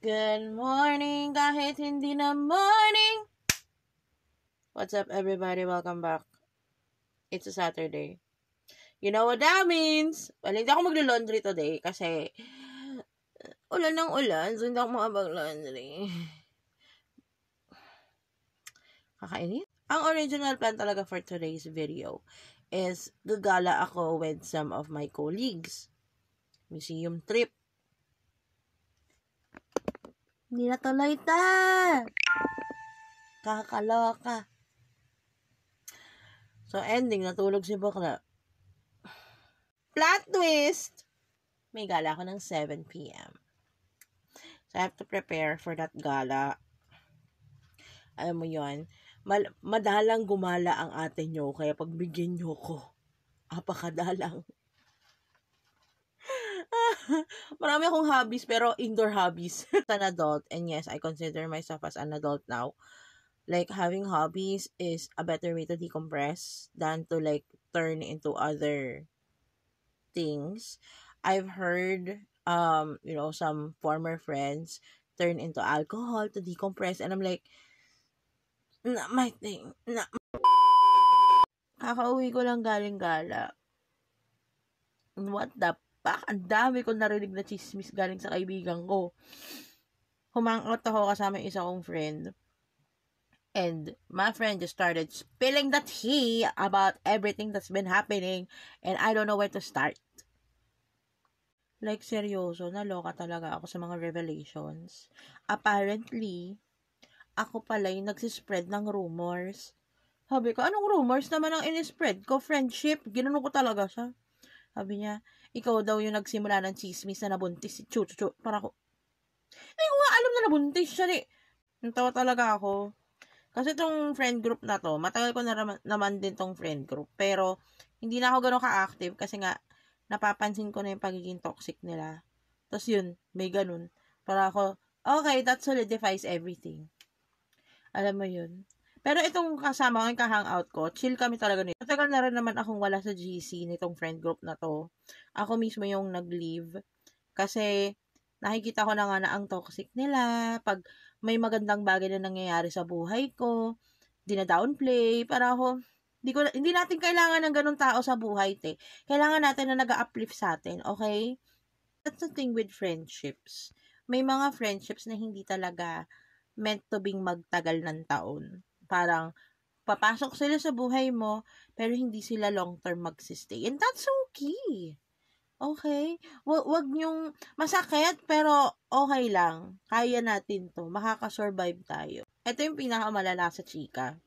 Good morning, kahit hindi na morning. What's up, everybody? Welcome back. It's a Saturday. You know what that means? Well, hindi ako maglo-laundry today kasi ulan ng ulan, so hindi ako makapag-laundry. Kakainit. Ang original plan talaga for today's video is gagala ako with some of my colleagues. Museum trip. Hindi na tuloy ta! Kakaloka. So, ending, natulog si bakla. Plot twist! May gala ako ng 7 p.m. So, I have to prepare for that gala. Alam mo yon, madalang gumala ang ate nyo, kaya pagbigyan nyo ko, apakadalang. Marami akong hobbies, pero indoor hobbies. As an adult, and yes, I consider myself as an adult now. Like, having hobbies is a better way to decompress than to, like, turn into other things. I've heard, some former friends turn into alcohol to decompress, and I'm like, not my thing. Kakauwi ko lang galing gala. What the fuck? Ang dami ko narinig na chismis galing sa kaibigan ko. Humangot ako kasama yung isa kong friend. And my friend just started spilling the tea about everything that's been happening. And I don't know where to start. Like, seryoso, naloka talaga ako sa mga revelations. Apparently, ako pala yung nagsispread ng rumors. Sabi ko, anong rumors naman ang inispread ko? Friendship? Ginano ko talaga siya. Sabi niya, ikaw daw yung nagsimula ng chismis na nabuntis si Chuchu. Para ko, hindi ko nga alam na nabuntis siya eh. Natawa talaga ako. Kasi itong friend group na to, matagal ko na naman din tong friend group. Pero, hindi na ako gano'n ka-active kasi nga, napapansin ko na yung pagiging toxic nila. Tapos yun, may ganun. Para ako, okay, that solidifies everything. Alam mo yun. Pero itong kasama ko, yung ka-hangout ko, chill kami talaga nito. Matagal na rin naman akong wala sa GC nitong friend group na to. Ako mismo yung nag-leave. Kasi, nakikita ko na nga na ang toxic nila. Pag may magandang bagay na nangyayari sa buhay ko, dina-downplay. Para ako, hindi natin kailangan ng ganun tao sa buhay, te. Kailangan natin na nag-uplift sa atin, okay? That's the thing with friendships. May mga friendships na hindi talaga meant to being magtagal ng taon. Parang, papasok sila sa buhay mo, pero hindi sila long-term magsistay. And that's okay. Okay? Wag nyong masakit, pero okay lang. Kaya natin to. Makakasurvive tayo. Ito yung pinakamalala sa chika.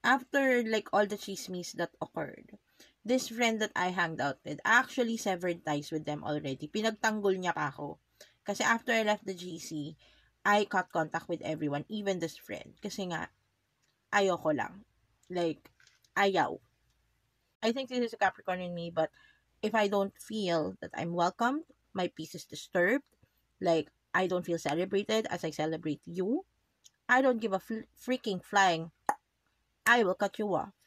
After, like, all the chismes that occurred, this friend that I hanged out with, actually severed ties with them already. Pinagtanggol niya pa ako. Kasi after I left the GC, I cut contact with everyone, even this friend. Kasi nga, ayoko lang. Like, ayaw. I think this is a Capricorn in me, but if I don't feel that I'm welcomed, my peace is disturbed, like, I don't feel celebrated as I celebrate you, I don't give a freaking flying, I will cut you off.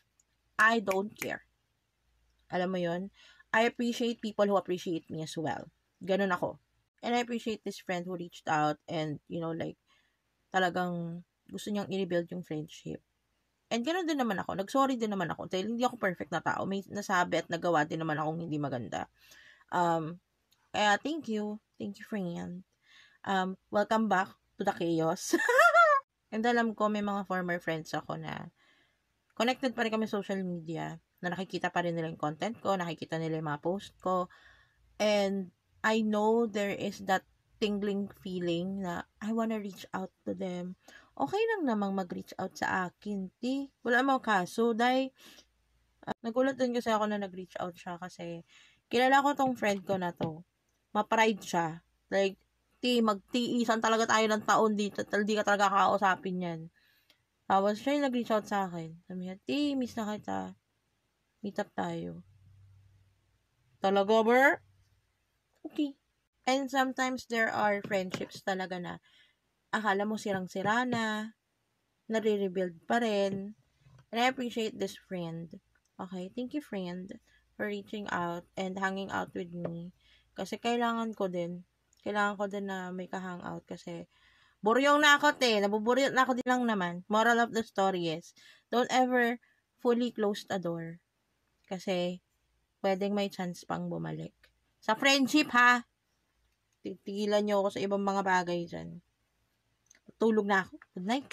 I don't care. Alam mo yun? I appreciate people who appreciate me as well. Ganun ako. And I appreciate this friend who reached out and, like, talagang gusto niyang i-rebuild yung friendship. And gano'n din naman ako. Nag-sorry din naman ako. Dahil hindi ako perfect na tao. May nasabi at nagawa din naman akong hindi maganda. Kaya thank you. Thank you, friend. Welcome back to the chaos. And alam ko, may mga former friends ako na connected pa rin kami sa social media. Na nakikita pa rin nila yung content ko. Nakikita nila yung mga post ko. And I know there is that tingling feeling na I wanna reach out to them. Okay lang namang mag-reach out sa akin, ti. Wala mo kaso, dahil nagulat din kasi ako na nag-reach out siya kasi kilala ko tong friend ko na to. Ma-pride siya. Like, magtiisan talaga tayo ng taon dito. Hindi ka talaga kakausapin yan. Tapos siya yung nag-reach out sa akin. Sabi niya, miss na kita. Meet up tayo. Talaga, ber? Okay. And sometimes there are friendships talaga na akala mo sirang-sira na, nare-rebuild pa rin. And I appreciate this friend. Okay, thank you, friend, for reaching out and hanging out with me. Kasi kailangan ko din. Kailangan ko din na may ka-hangout kasi buryong na ako, nabuburyot na ako din lang naman. Moral of the story is, don't ever fully close the door. Kasi, pwedeng may chance pang bumalik. Sa friendship, ha? Tigilan nyo ako sa ibang mga bagay dyan. Tulog na ako. Good night.